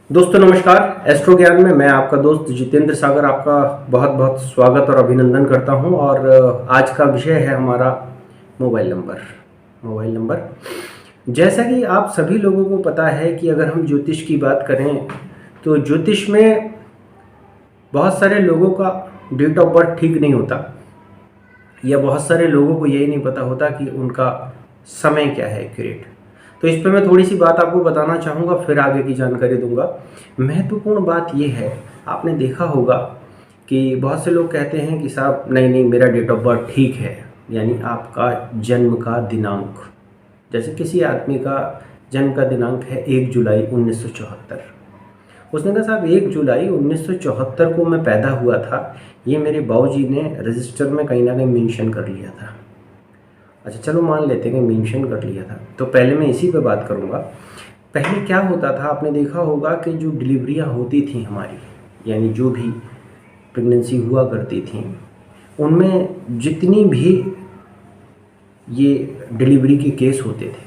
दोस्तों नमस्कार। एस्ट्रो ज्ञान में मैं आपका दोस्त जितेंद्र सागर आपका बहुत बहुत स्वागत और अभिनंदन करता हूं। और आज का विषय है हमारा मोबाइल नंबर। जैसा कि आप सभी लोगों को पता है कि अगर हम ज्योतिष की बात करें तो ज्योतिष में बहुत सारे लोगों का डेट ऑफ बर्थ ठीक नहीं होता, या बहुत सारे लोगों को यही नहीं पता होता कि उनका समय क्या है एक्यूरेट। तो इस पर मैं थोड़ी सी बात आपको बताना चाहूँगा, फिर आगे की जानकारी दूंगा। महत्वपूर्ण बात यह है, आपने देखा होगा कि बहुत से लोग कहते हैं कि साहब नहीं नहीं मेरा डेट ऑफ बर्थ ठीक है, यानी आपका जन्म का दिनांक। जैसे किसी आदमी का जन्म का दिनांक है 1 जुलाई 1974। उसने कहा साहब 1 जुलाई 1974 को मैं पैदा हुआ था, ये मेरे बाबूजी ने रजिस्टर में कहीं ना कहीं मेंशन कर लिया था। अच्छा चलो मान लेते हैं कि मेंशन कर लिया था, तो पहले मैं इसी पे बात करूँगा। पहले क्या होता था, आपने देखा होगा कि जो डिलीवरियाँ होती थी हमारी, यानी जो भी प्रेगनेंसी हुआ करती थी, उनमें जितनी भी ये डिलीवरी के केस होते थे,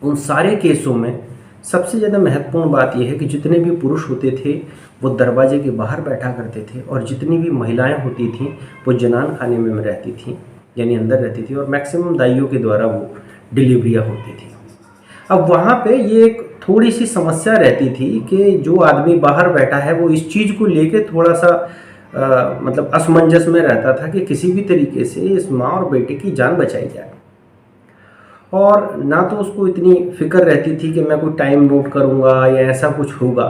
उन सारे केसों में सबसे ज़्यादा महत्वपूर्ण बात यह है कि जितने भी पुरुष होते थे वो दरवाजे के बाहर बैठा करते थे, और जितनी भी महिलाएं होती थीं वो जनान खाने में रहती थीं, यानी अंदर रहती थी, और मैक्सिमम दाइयों के द्वारा वो डिलीवरियाँ होती थी। अब वहाँ पे ये एक थोड़ी सी समस्या रहती थी कि जो आदमी बाहर बैठा है वो इस चीज़ को लेके थोड़ा सा मतलब असमंजस में रहता था कि किसी भी तरीके से इस माँ और बेटे की जान बचाई जाए। और ना तो उसको इतनी फिक्र रहती थी कि मैं कोई टाइम नोट करूँगा या ऐसा कुछ होगा।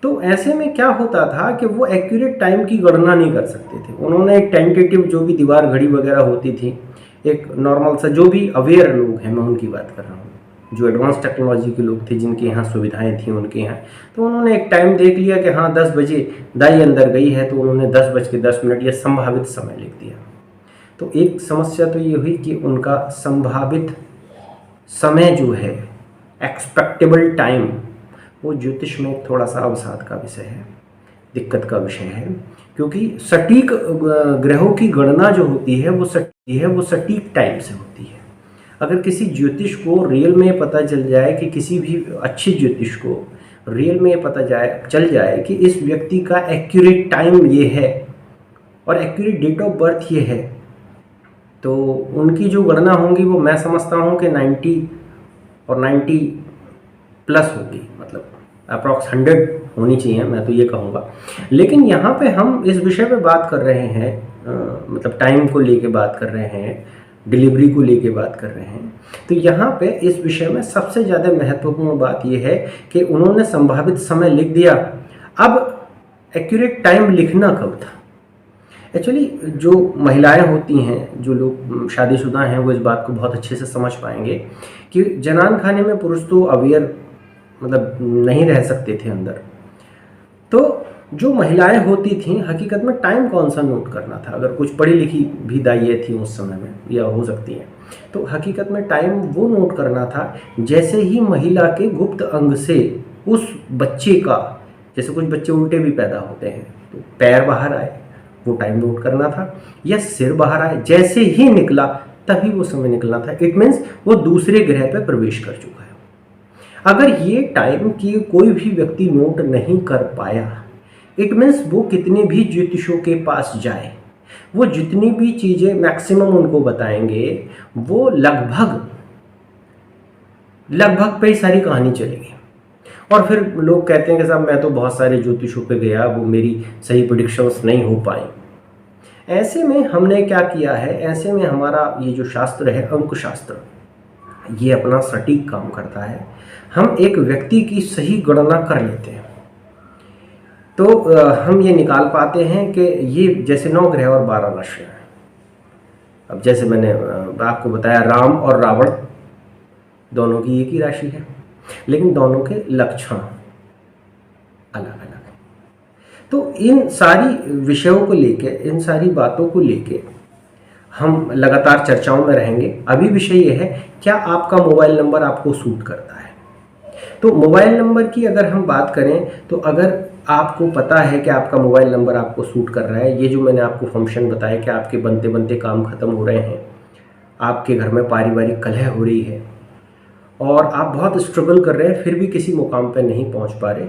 तो ऐसे में क्या होता था कि वो एक्यूरेट टाइम की गणना नहीं कर सकते थे। उन्होंने एक टेंटेटिव जो भी दीवार घड़ी वगैरह होती थी, एक नॉर्मल सा, जो भी अवेयर लोग हैं मैं उनकी बात कर रहा हूँ, जो एडवांस टेक्नोलॉजी के लोग थे जिनके यहाँ सुविधाएं थी उनके यहाँ, तो उन्होंने एक टाइम देख लिया कि हाँ 10 बजे दाई अंदर गई है, तो उन्होंने 10:10 यह संभावित समय लिख दिया। तो एक समस्या तो ये हुई कि उनका संभावित समय जो है, एक्सपेक्टेबल टाइम, वो ज्योतिष में एक थोड़ा सा अवसाद का विषय है, दिक्कत का विषय है। क्योंकि सटीक ग्रहों की गणना जो होती है वो सटीक टाइम से होती है। अगर किसी ज्योतिष को रियल में पता चल जाए कि किसी भी अच्छे ज्योतिष को रियल में चल जाए कि इस व्यक्ति का एक्यूरेट टाइम ये है और एक्यूरेट डेट ऑफ बर्थ ये है, तो उनकी जो गणना होंगी वो मैं समझता हूँ कि 90 और 90 प्लस होगी, मतलब अप्रॉक्स 100 होनी चाहिए, मैं तो ये कहूँगा। लेकिन यहाँ पे हम इस विषय पे बात कर रहे हैं, मतलब टाइम को लेके बात कर रहे हैं, डिलीवरी को लेके बात कर रहे हैं। तो यहाँ पे इस विषय में सबसे ज़्यादा महत्वपूर्ण बात ये है कि उन्होंने संभावित समय लिख दिया। अब एक्यूरेट टाइम लिखना कब था? एक्चुअली जो महिलाएं होती हैं, जो लोग शादीशुदा हैं, वो इस बात को बहुत अच्छे से समझ पाएंगे कि जनान खाने में पुरुष तो अवेयर मतलब नहीं रह सकते थे अंदर। तो जो महिलाएं होती थीं, हकीकत में टाइम कौन सा नोट करना था। अगर कुछ पढ़ी लिखी भी दाइयाँ थी उस समय में, या हो सकती हैं, तो हकीकत में टाइम वो नोट करना था जैसे ही महिला के गुप्त अंग से उस बच्चे का, जैसे कुछ बच्चे उल्टे भी पैदा होते हैं तो पैर बाहर आए, वो टाइम नोट करना था, या सिर बाहर आए, जैसे ही निकला तभी वो समय निकलना था। इट मीन्स वो दूसरे ग्रह पर प्रवेश कर चुका है। अगर ये टाइम की कोई भी व्यक्ति नोट नहीं कर पाया, इट मीन्स वो कितने भी ज्योतिषों के पास जाए, वो जितनी भी चीज़ें मैक्सिमम उनको बताएंगे, वो लगभग पे ही सारी कहानी चलेगी। और फिर लोग कहते हैं कि साहब मैं तो बहुत सारे ज्योतिषों पे गया, वो मेरी सही प्रेडिक्शंस नहीं हो पाई। ऐसे में हमने क्या किया है, ऐसे में हमारा ये जो शास्त्र है, अंक शास्त्र, ये अपना सटीक काम करता है। हम एक व्यक्ति की सही गणना कर लेते हैं तो हम ये निकाल पाते हैं कि ये जैसे 9 ग्रह और 12 राशि हैं। अब जैसे मैंने आपको बताया, राम और रावण दोनों की एक ही राशि है, लेकिन दोनों के लक्षण अलग अलग हैं। तो इन सारी विषयों को लेके, इन सारी बातों को लेके हम लगातार चर्चाओं में रहेंगे। अभी विषय ये है, क्या आपका मोबाइल नंबर आपको सूट करता है? तो मोबाइल नंबर की अगर हम बात करें, तो अगर आपको पता है कि आपका मोबाइल नंबर आपको सूट कर रहा है, ये जो मैंने आपको फंक्शन बताया कि आपके बनते बनते काम खत्म हो रहे हैं, आपके घर में पारिवारिक कलह हो रही है, और आप बहुत स्ट्रगल कर रहे हैं फिर भी किसी मुकाम पे नहीं पहुंच पा रहे,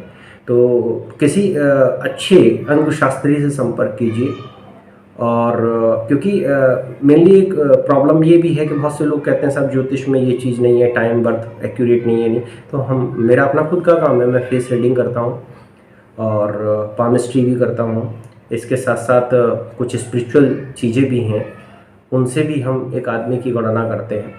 तो किसी अच्छे अंग शास्त्री से संपर्क कीजिए। और क्योंकि मेनली एक प्रॉब्लम ये भी है कि बहुत से लोग कहते हैं साहब ज्योतिष में ये चीज़ नहीं है, टाइम बर्थ एक्यूरेट नहीं है, नहीं। तो मेरा अपना खुद का काम है, मैं फेस रीडिंग करता हूँ और पामिस्ट्री भी करता हूँ। इसके साथ साथ कुछ स्पिरिचुअल चीज़ें भी हैं, उनसे भी हम एक आदमी की गणना करते हैं।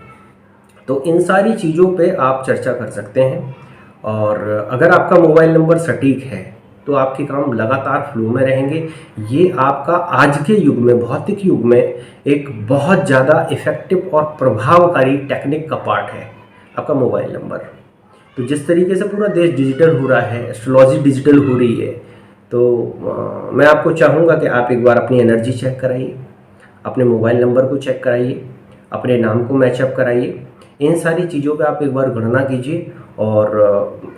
तो इन सारी चीज़ों पे आप चर्चा कर सकते हैं। और अगर आपका मोबाइल नंबर सटीक है तो आपके काम लगातार फ्लो में रहेंगे। ये आपका आज के युग में, भौतिक युग में, एक बहुत ज़्यादा इफ़ेक्टिव और प्रभावकारी टेक्निक का पार्ट है आपका मोबाइल नंबर। तो जिस तरीके से पूरा देश डिजिटल हो रहा है, एस्ट्रोलॉजी डिजिटल हो रही है, तो मैं आपको चाहूँगा कि आप एक बार अपनी एनर्जी चेक कराइए, अपने मोबाइल नंबर को चेक कराइए, अपने नाम को मैचअप कराइए। इन सारी चीज़ों पे आप एक बार गणना कीजिए और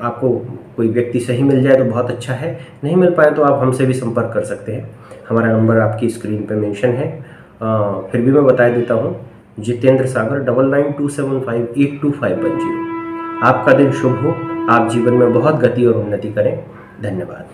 आपको कोई व्यक्ति सही मिल जाए तो बहुत अच्छा है, नहीं मिल पाए तो आप हमसे भी संपर्क कर सकते हैं। हमारा नंबर आपकी स्क्रीन पे मेंशन है। फिर भी मैं बता देता हूँ, जितेंद्र सागर 9927582510। आपका दिन शुभ हो, आप जीवन में बहुत गति और उन्नति करें। धन्यवाद।